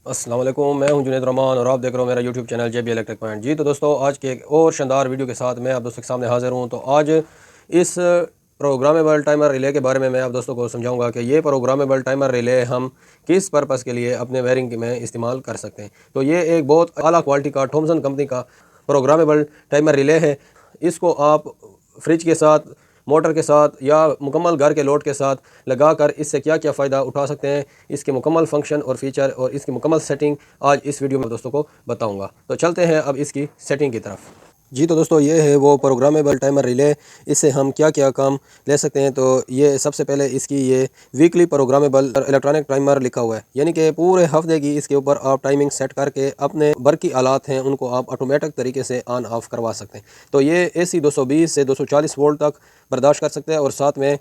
अस्सलाम वालेकुम, मैं हूं जुनैद रहमान और आप देख रहे हो मेरा YouTube channel JB electric point. जी तो दोस्तों, आज के एक और शानदार वीडियो के साथ मैं आप दोस्तों के सामने हाज़िर हूं। तो आज इस प्रोग्रामेबल टाइमर रिले के बारे में मैं आप दोस्तों को समझाऊंगा कि ये प्रोग्रामेबल टाइमर रिले हम किस पर्पज़ के लिए अपने वायरिंग में इस्तेमाल कर सकते हैं। तो ये एक बहुत आला क्वालिटी का थॉमसन कंपनी का प्रोग्रामेबल टाइमर रिले है। इसको आप फ्रिज के साथ, मोटर के साथ या मुकम्मल घर के लोड के साथ लगाकर इससे क्या क्या फ़ायदा उठा सकते हैं, इसके मुकम्मल फंक्शन और फीचर और इसकी मुकम्मल सेटिंग आज इस वीडियो में दोस्तों को बताऊंगा। तो चलते हैं अब इसकी सेटिंग की तरफ। जी तो दोस्तों, ये है वो प्रोग्रामेबल टाइमर रिले। इससे हम क्या क्या काम ले सकते हैं। तो ये सबसे पहले इसकी ये वीकली प्रोग्रामेबल इलेक्ट्रॉनिक टाइमर लिखा हुआ है, यानी कि पूरे हफ्ते की इसके ऊपर आप टाइमिंग सेट करके अपने बरकी आलात हैं उनको आप ऑटोमेटिक तरीके से ऑन ऑफ करवा सकते हैं। तो ये AC 220 से 240 वोल्ट तक बर्दाश्त कर सकते हैं और साथ में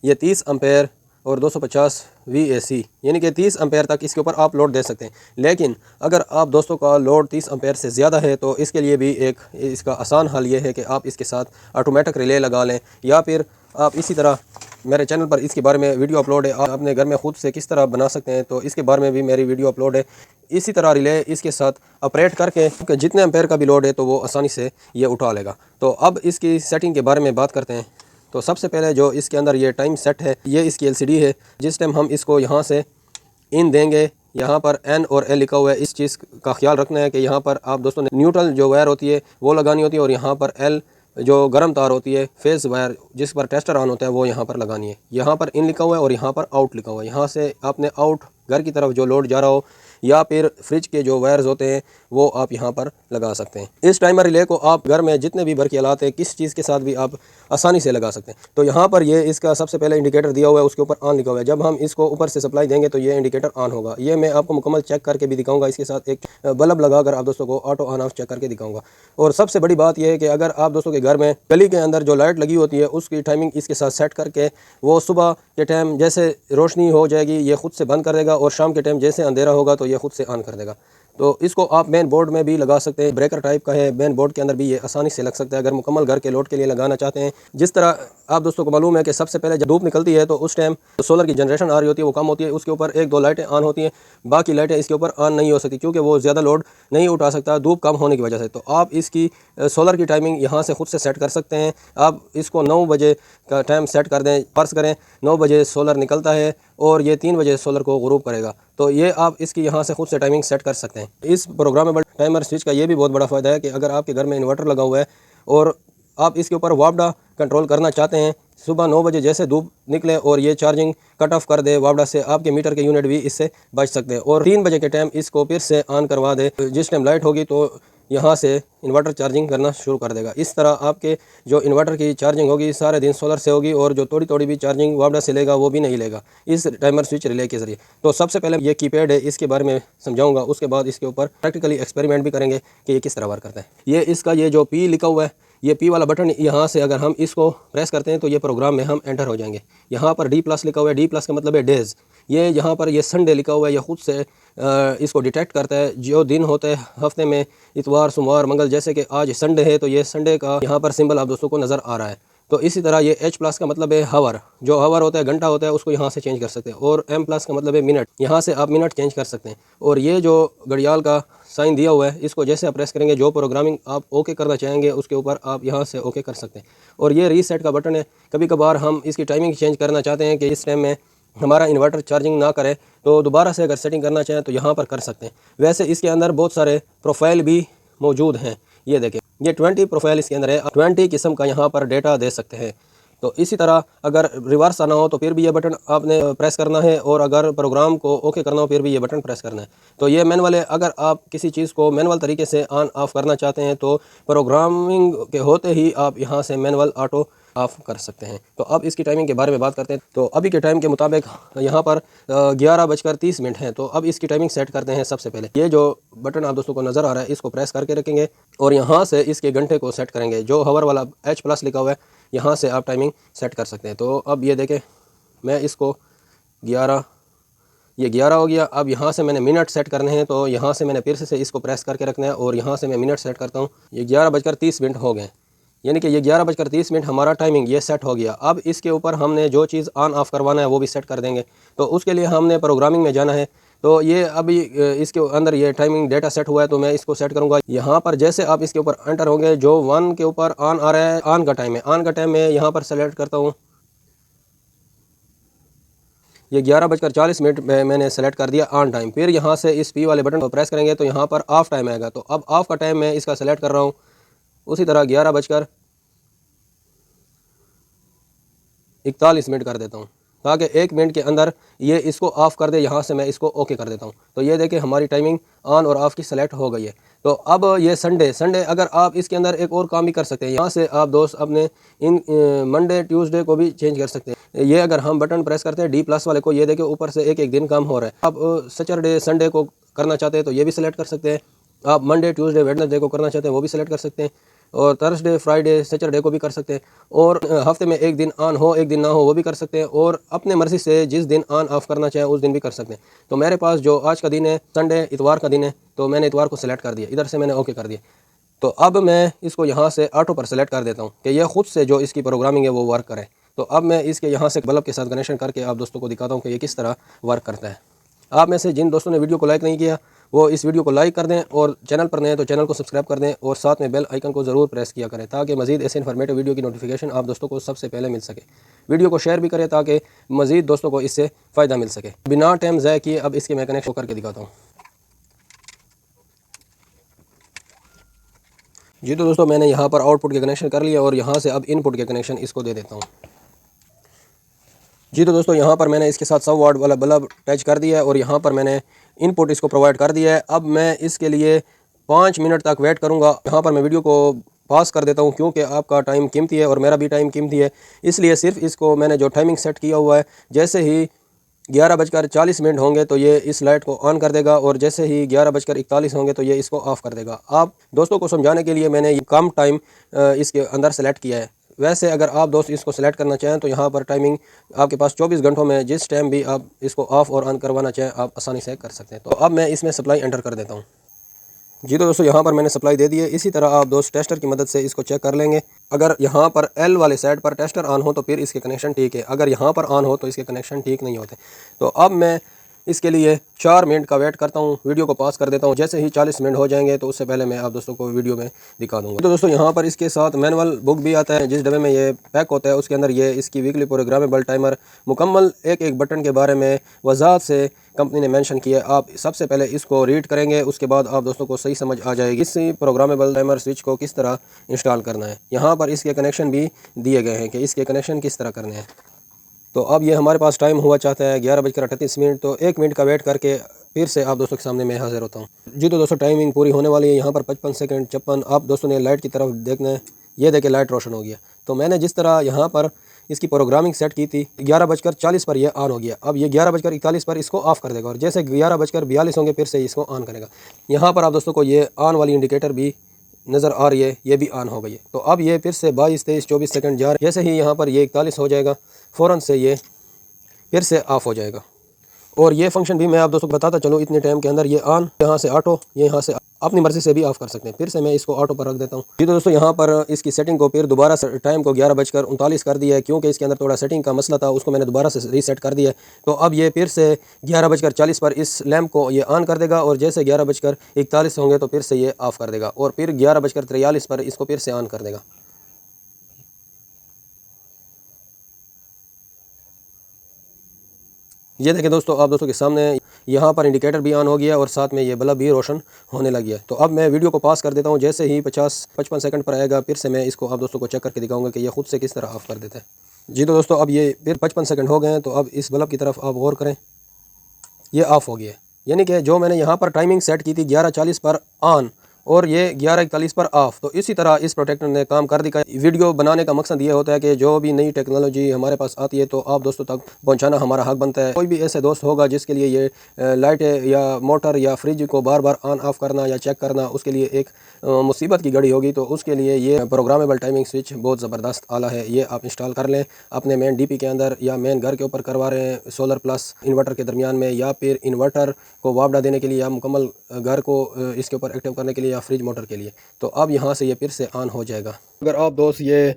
ये 30 एम्पेयर और 250 VAC यानी कि 30 एम्पेयर तक इसके ऊपर आप लोड दे सकते हैं। लेकिन अगर आप दोस्तों का लोड 30 एम्पेयर से ज़्यादा है तो इसके लिए भी एक इसका आसान हल ये है कि आप इसके साथ ऑटोमेटिक रिले लगा लें, या फिर आप इसी तरह मेरे चैनल पर इसके बारे में वीडियो अपलोड है, आप अपने घर में खुद से किस तरह बना सकते हैं तो इसके बारे में भी मेरी वीडियो अपलोड है। इसी तरह रिले इसके साथ ऑपरेट करके जितने एम्पेयर का भी लोड है तो वो आसानी से ये उठा लेगा। तो अब इसकी सेटिंग के बारे में बात करते हैं। तो सबसे पहले जो इसके अंदर ये टाइम सेट है, ये इसकी LCD है। जिस टाइम हम इसको यहाँ से इन देंगे, यहाँ पर N और L लिखा हुआ है, इस चीज़ का ख्याल रखना है कि यहाँ पर आप दोस्तों ने न्यूट्रल जो वायर होती है वो लगानी होती है और यहाँ पर L जो गर्म तार होती है, फेस वायर जिस पर टेस्टर ऑन होता है, वो यहाँ पर लगानी है। यहाँ पर इन लिखा हुआ है और यहाँ पर आउट लिखा हुआ है। यहाँ से आपने आउट घर की तरफ जो लोड जा रहा हो या फिर फ्रिज के जो वायर्स होते हैं वो आप यहाँ पर लगा सकते हैं। इस टाइमर रिले को आप घर में जितने भी बरकी आलात हैं किस चीज़ के साथ भी आप आसानी से लगा सकते हैं। तो यहाँ पर ये इसका सबसे पहले इंडिकेटर दिया हुआ है, उसके ऊपर ऑन लिखा हुआ है। जब हम इसको ऊपर से सप्लाई देंगे तो ये इंडिकेटर ऑन होगा। ये मैं आपको मुकम्मल चेक करके भी दिखाऊंगा, इसके साथ एक बल्ब लगाकर आप दोस्तों को ऑटो ऑन ऑफ चेक करके दिखाऊंगा। और सबसे बड़ी बात यह है कि अगर आप दोस्तों के घर में गली के अंदर जो लाइट लगी होती है उसकी टाइमिंग इसके साथ सेट करके वो सुबह के टाइम जैसे रोशनी हो जाएगी ये खुद से बंद कर देगा और शाम के टाइम जैसे अंधेरा होगा तो ये खुद से ऑन कर देगा। तो इसको आप मेन बोर्ड में भी लगा सकते हैं, ब्रेकर टाइप का है, मेन बोर्ड के अंदर भी ये आसानी से लग सकता है अगर मुकम्मल घर के लोड के लिए लगाना चाहते हैं। जिस तरह आप दोस्तों को मालूम है कि सबसे पहले जब धूप निकलती है तो उस टाइम सोलर की जनरेशन आ रही होती है, वो कम होती है, उसके ऊपर एक दो लाइटें ऑन होती हैं, बाकी लाइटें इसके ऊपर ऑन नहीं हो सकती क्योंकि वो ज़्यादा लोड नहीं उठा सकता धूप कम होने की वजह से। तो आप इसकी सोलर की टाइमिंग यहाँ से खुद से सेट कर सकते हैं। आप इसको 9 बजे का टाइम सेट कर दें, फर्ज करें 9 बजे सोलर निकलता है और ये 3 बजे सोलर को गुरूब करेगा, तो ये आप इसकी यहाँ से खुद से टाइमिंग सेट कर सकते हैं। इस प्रोग्रामेबल टाइमर स्विच का ये भी बहुत बड़ा फ़ायदा है कि अगर आपके घर में इन्वर्टर लगा हुआ है और आप इसके ऊपर वापडा कंट्रोल करना चाहते हैं, सुबह 9 बजे जैसे धूप निकले और ये चार्जिंग कट ऑफ कर दे वापडा से, आपके मीटर के यूनिट भी इससे बच सकते हैं। और 3 बजे के टाइम इसको फिर से ऑन करवा दे, जिस टाइम लाइट होगी तो यहाँ से इन्वर्टर चार्जिंग करना शुरू कर देगा। इस तरह आपके जो इन्वर्टर की चार्जिंग होगी सारे दिन सोलर से होगी और जो थोड़ी थोड़ी भी चार्जिंग वापडा से लेगा वो भी नहीं लेगा इस टाइमर स्विच रिले के ज़रिए। तो सबसे पहले ये कीपैड है, इसके बारे में समझाऊंगा, उसके बाद इसके ऊपर प्रैक्टिकली एक्सपेरिमेंट भी करेंगे कि ये किस तरह वर्क करता है। ये इसका ये जो P लिखा हुआ है, ये P वाला बटन यहाँ से अगर हम इसको प्रेस करते हैं तो ये प्रोग्राम में हम एंटर हो जाएंगे। यहाँ पर D+ लिखा हुआ है, D+ का मतलब है डेज़। ये यहाँ पर ये संडे लिखा हुआ है, ये खुद से इसको डिटेक्ट करता है जो दिन होते हैं हफ्ते में, इतवार सोमवार मंगल, जैसे कि आज संडे है तो ये संडे का यहाँ पर सिंबल आप दोस्तों को नज़र आ रहा है। तो इसी तरह ये H+ का मतलब है हावर, जो हावर होता है घंटा होता है उसको यहाँ से चेंज कर सकते हैं। और M+ का मतलब है मिनट, यहाँ से आप मिनट चेंज कर सकते हैं। और ये जो घड़ियाल का साइन दिया हुआ है इसको जैसे आप प्रेस करेंगे जो प्रोग्रामिंग आप ओके करना चाहेंगे उसके ऊपर आप यहाँ से ओके कर सकते हैं। और ये रीसेट का बटन है, कभी कभार हम इसकी टाइमिंग चेंज करना चाहते हैं कि इस टाइम में हमारा इन्वर्टर चार्जिंग ना करे तो दोबारा से अगर सेटिंग करना चाहें तो यहाँ पर कर सकते हैं। वैसे इसके अंदर बहुत सारे प्रोफाइल भी मौजूद हैं, ये देखें ये 20 प्रोफाइल इसके अंदर है, 20 किस्म का यहाँ पर डेटा दे सकते हैं। तो इसी तरह अगर रिवर्स आना हो तो फिर भी ये बटन आपने प्रेस करना है और अगर प्रोग्राम को ओके करना हो फिर भी ये बटन प्रेस करना है। तो ये मैनुअल है, अगर आप किसी चीज़ को मैनुअल तरीके से ऑन ऑफ करना चाहते हैं तो प्रोग्रामिंग के होते ही आप यहाँ से मैनुअल ऑटो ऑफ कर सकते हैं। तो अब इसकी टाइमिंग के बारे में बात करते हैं। तो अभी के टाइम के मुताबिक यहाँ पर 11:30 है। तो अब इसकी टाइमिंग सेट करते हैं। सबसे पहले ये जो बटन आप दोस्तों को नज़र आ रहा है इसको प्रेस करके रखेंगे और यहाँ से इसके घंटे को सेट करेंगे, जो हावर वाला H+ लिखा हुआ है यहाँ से आप टाइमिंग सेट कर सकते हैं। तो अब ये देखें मैं इसको 11 हो गया। अब यहाँ से मैंने मिनट सेट करने हैं तो यहाँ से मैंने फिर से इसको प्रेस करके रखना है और यहाँ से मैं मिनट सेट करता हूँ। ये 11:30 हो गए, यानी कि ये 11:30 हमारा टाइमिंग ये सेट हो गया। अब इसके ऊपर हमने जो चीज़ ऑन ऑफ करवाना है वो भी सेट कर देंगे। तो उसके लिए हमने प्रोग्रामिंग में जाना है। तो ये अभी इसके अंदर ये टाइमिंग डेटा सेट हुआ है, तो मैं इसको सेट करूँगा। यहाँ पर जैसे आप इसके ऊपर एंटर होंगे, जो 1 के ऊपर ऑन आ रहा है, ऑन का टाइम है, ऑन का टाइम मैं यहाँ पर सेलेक्ट करता हूँ। ये 11:40 में मैंने सेलेक्ट कर दिया ऑन टाइम। फिर यहाँ से इस पी वाले बटन को प्रेस करेंगे तो यहाँ पर ऑफ टाइम आएगा। तो अब ऑफ का टाइम मैं इसका सेलेक्ट कर रहा हूँ। उसी तरह 11:41 कर देता हूँ, ताकि 1 मिनट के अंदर ये इसको ऑफ़ कर दे। यहाँ से मैं इसको ओके कर देता हूँ। तो ये देखिए हमारी टाइमिंग ऑन और ऑफ़ की सेलेक्ट हो गई है। तो अब ये संडे अगर आप इसके अंदर एक और काम भी कर सकते हैं। यहाँ से आप दोस्त अपने इन मंडे ट्यूसडे को भी चेंज कर सकते हैं। ये अगर हम बटन प्रेस करते हैं डी प्लस वाले को, ये देखिए ऊपर से एक दिन कम हो रहा है। आप सैटरडे संडे को करना चाहते हैं तो ये भी सिलेक्ट कर सकते हैं। आप मंडे ट्यूसडे वेडनेसडे को करना चाहते हैं वो भी सिलेक्ट कर सकते हैं, और थर्सडे फ्राइडे सैटरडे को भी कर सकते हैं। और हफ्ते में एक दिन ऑन हो एक दिन ना हो वो भी कर सकते हैं, और अपने मर्ज़ी से जिस दिन ऑन ऑफ करना चाहें उस दिन भी कर सकते हैं। तो मेरे पास जो आज का दिन है संडे इतवार का दिन है, तो मैंने इतवार को सिलेक्ट कर दिया, इधर से मैंने ओके कर दिया। तो अब मैं इसको यहाँ से ऑटो पर सेलेक्ट कर देता हूँ कि यह खुद से जो इसकी प्रोग्रामिंग है वो वर्क करे। तो अब मैं इसके यहाँ से बल्ब के साथ कनेक्शन करके आप दोस्तों को दिखाता हूँ कि ये किस तरह वर्क करता है। आप में से जिन दोस्तों ने वीडियो को लाइक नहीं किया वो इस वीडियो को लाइक कर दें, और चैनल पर नए हैं तो चैनल को सब्सक्राइब कर दें, और साथ में बेल आइकन को ज़रूर प्रेस किया करें, ताकि मज़ीद ऐसे इन्फॉर्मेटिव वीडियो की नोटिफिकेशन आप दोस्तों को सबसे पहले मिल सके। वीडियो को शेयर भी करें ताकि मज़ीद दोस्तों को इससे फ़ायदा मिल सके। बिना टाइम ज़ाय किए अब इसके मैं कनेक्शन करके दिखाता हूँ। जी तो दोस्तों मैंने यहाँ पर आउटपुट के कनेक्शन कर लिया, और यहाँ से अब इनपुट के कनेक्शन इसको दे देता हूँ। जी तो दोस्तों यहाँ पर मैंने इसके साथ 100 वाट वाला बल्ब अटैच कर दिया है, और यहाँ पर मैंने इनपुट इसको प्रोवाइड कर दिया है। अब मैं इसके लिए 5 मिनट तक वेट करूँगा। यहाँ पर मैं वीडियो को पास कर देता हूँ, क्योंकि आपका टाइम कीमती है और मेरा भी टाइम कीमती है, इसलिए सिर्फ इसको मैंने जो टाइमिंग सेट किया हुआ है, जैसे ही 11:40 होंगे तो ये इस लाइट को ऑन कर देगा, और जैसे ही 11:41 होंगे तो ये इसको ऑफ़ कर देगा। आप दोस्तों को समझाने के लिए मैंने ये कम टाइम इसके अंदर सेलेक्ट किया है। वैसे अगर आप दोस्त इसको सेलेक्ट करना चाहें तो यहाँ पर टाइमिंग आपके पास 24 घंटों में जिस टाइम भी आप इसको ऑफ़ और ऑन करवाना चाहें आप आसानी से कर सकते हैं। तो अब मैं इसमें सप्लाई एंटर कर देता हूँ। जी तो दोस्तों यहाँ पर मैंने सप्लाई दे दी है। इसी तरह आप दोस्त टेस्टर की मदद से इसको चेक कर लेंगे। अगर यहाँ पर एल वाले साइड पर टेस्टर ऑन हो तो फिर इसके कनेक्शन ठीक है, अगर यहाँ पर ऑन हो तो इसके कनेक्शन ठीक नहीं होते। तो अब मैं इसके लिए 4 मिनट का वेट करता हूँ, वीडियो को पास कर देता हूँ। जैसे ही 40 मिनट हो जाएंगे तो उससे पहले मैं आप दोस्तों को वीडियो में दिखा दूँगा। तो दोस्तों यहाँ पर इसके साथ मैनुअल बुक भी आता है, जिस डब्बे में ये पैक होता है उसके अंदर ये इसकी वीकली प्रोग्रामेबल टाइमर मुकम्मल एक बटन के बारे में वजाहत से कंपनी ने मेंशन किया है। आप सबसे पहले इसको रीड करेंगे, उसके बाद आप दोस्तों को सही समझ आ जाएगी इसी प्रोग्रामेबल टाइमर स्विच को किस तरह इंस्टॉल करना है। यहाँ पर इसके कनेक्शन भी दिए गए हैं कि इसके कनेक्शन किस तरह करने हैं। तो अब ये हमारे पास टाइम हुआ चाहता है 11:38। तो 1 मिनट का वेट करके फिर से आप दोस्तों के सामने मैं हाजिर होता हूँ। जी तो दोस्तों टाइमिंग पूरी होने वाली है। यहाँ पर 55 सेकंड 56। आप दोस्तों ने लाइट की तरफ देखना है, ये देखे लाइट रोशन हो गया। तो मैंने जिस तरह यहाँ पर इसकी प्रोग्रामिंग सेट की थी 11:40 पर यह ऑन हो गया। अब ये 11:41 पर इसको ऑफ़ कर देगा, और जैसे 11:42 होंगे फिर से इसको ऑन करेगा। यहाँ पर आप दोस्तों को ये ऑन वाली इंडिकेटर भी नज़र आ रही है, ये भी ऑन हो गई है। तो अब ये फिर से 22 23 24 सेकंड जा रहे हैं। जैसे ही यहाँ पर ये 41 हो जाएगा फ़ौरन से ये फिर से ऑफ़ हो जाएगा। और ये फंक्शन भी मैं आप दोस्तों को बताता चलूँ, इतने टाइम के अंदर ये ऑन, यहाँ से ऑटो, ये यहाँ से अपनी मर्ज़ी से भी ऑफ़ कर सकते हैं। फिर से मैं इसको ऑटो पर रख देता हूँ। जी तो दोस्तों यहाँ पर इसकी सेटिंग को फिर दोबारा से टाइम को 11:39 कर दिया है, क्योंकि इसके अंदर थोड़ा सेटिंग का मसला था, उसको मैंने दोबारा से रीसेट कर दिया है। तो अब ये फिर से 11:40 पर इस लैम्प को ये ऑन कर देगा, और जैसे 11:41 होंगे तो फिर से ये ऑफ़ कर देगा, और फिर 11:43 पर इसको फिर से ऑन कर देगा। ये देखें दोस्तों आप दोस्तों के सामने यहाँ पर इंडिकेटर भी ऑन हो गया, और साथ में ये बल्ब भी रोशन होने लग गया। तो अब मैं वीडियो को पास कर देता हूँ। जैसे ही 50-55 सेकंड पर आएगा फिर से मैं इसको आप दोस्तों को चेक करके दिखाऊंगा कि ये खुद से किस तरह ऑफ़ कर देता है। जी तो दोस्तों अब ये फिर 55 सेकंड हो गए हैं। तो अब इस बल्ब की तरफ आप गौर करें, ये ऑफ़ हो गया है। यानी कि जो मैंने यहाँ पर टाइमिंग सेट की थी 11:40 पर ऑन, और ये 11:41 पर ऑफ। तो इसी तरह इस प्रोटेक्टर ने काम कर दिया। वीडियो बनाने का मकसद ये होता है कि जो भी नई टेक्नोलॉजी हमारे पास आती है तो आप दोस्तों तक पहुंचाना हमारा हक बनता है। कोई भी ऐसे दोस्त होगा जिसके लिए ये लाइटें या मोटर या फ्रिज को बार बार ऑन ऑफ करना या चेक करना उसके लिए एक मुसीबत की घड़ी होगी, तो उसके लिए ये प्रोग्रामेबल टाइमिंग स्विच बहुत ज़बरदस्त आला है। ये आप इंस्टॉल कर लें अपने मेन डीपी के अंदर, या मेन घर के ऊपर करवा रहे हैं सोलर प्लस इन्वर्टर के दरमियान में, या फिर इन्वर्टर को वापडा देने के लिए, या मुकम्मल घर को इसके ऊपर एक्टिव करने के लिए, या फ्रिज मोटर के लिए। तो अब यहाँ से ये फिर से ऑन हो जाएगा। अगर आप दोस्त ये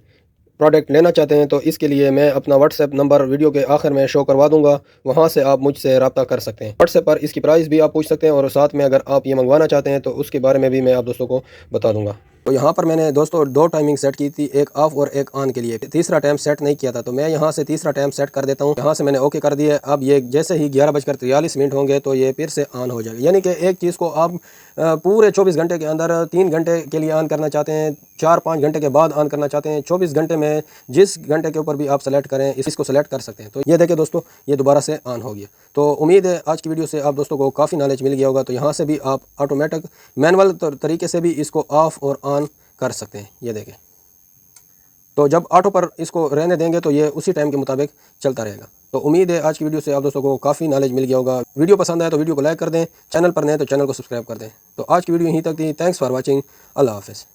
प्रोडक्ट लेना चाहते हैं तो इसके लिए मैं अपना व्हाट्सएप नंबर वीडियो के आखिर में शो करवा दूंगा, वहां से आप मुझसे रब्ता कर सकते हैं। व्हाट्सएप पर इसकी प्राइस भी आप पूछ सकते हैं और साथ में अगर आप ये मंगवाना चाहते हैं तो उसके बारे में भी मैं आप दोस्तों को बता दूंगा। तो यहाँ पर मैंने दोस्तों 2 टाइमिंग सेट की थी, एक ऑफ और एक ऑन के लिए। तीसरा टाइम सेट नहीं किया था तो मैं यहाँ से तीसरा टाइम सेट कर देता हूँ। यहाँ से मैंने ओके कर दिया। अब ये जैसे ही 11:43 होंगे तो ये फिर से ऑन हो जाएगा। यानी कि एक चीज़ को आप पूरे 24 घंटे के अंदर 3 घंटे के लिए ऑन करना चाहते हैं, 4-5 घंटे के बाद ऑन करना चाहते हैं, 24 घंटे में जिस घंटे के ऊपर भी आप सेलेक्ट करें इसको सेलेक्ट कर सकते हैं। तो ये देखिए दोस्तों, ये दोबारा से ऑन हो गया। तो उम्मीद है आज की वीडियो से आप दोस्तों को काफ़ी नॉलेज मिल गया होगा। तो यहाँ से भी आप ऑटोमेटिक मैनुअल तरीके से भी इसको ऑफ़ और ऑन कर सकते हैं। ये देखें, तो जब ऑटो पर इसको रहने देंगे तो ये उसी टाइम के मुताबिक चलता रहेगा। तो उम्मीद है आज की वीडियो से आप दोस्तों को काफ़ी नॉलेज मिल गया होगा। वीडियो पसंद आए तो वीडियो को लाइक कर दें, चैनल पर नए तो चैनल को सब्सक्राइब कर दें। तो आज की वीडियो यहीं तक थी। Thanks for watching. अल्लाह हाफ़िज़।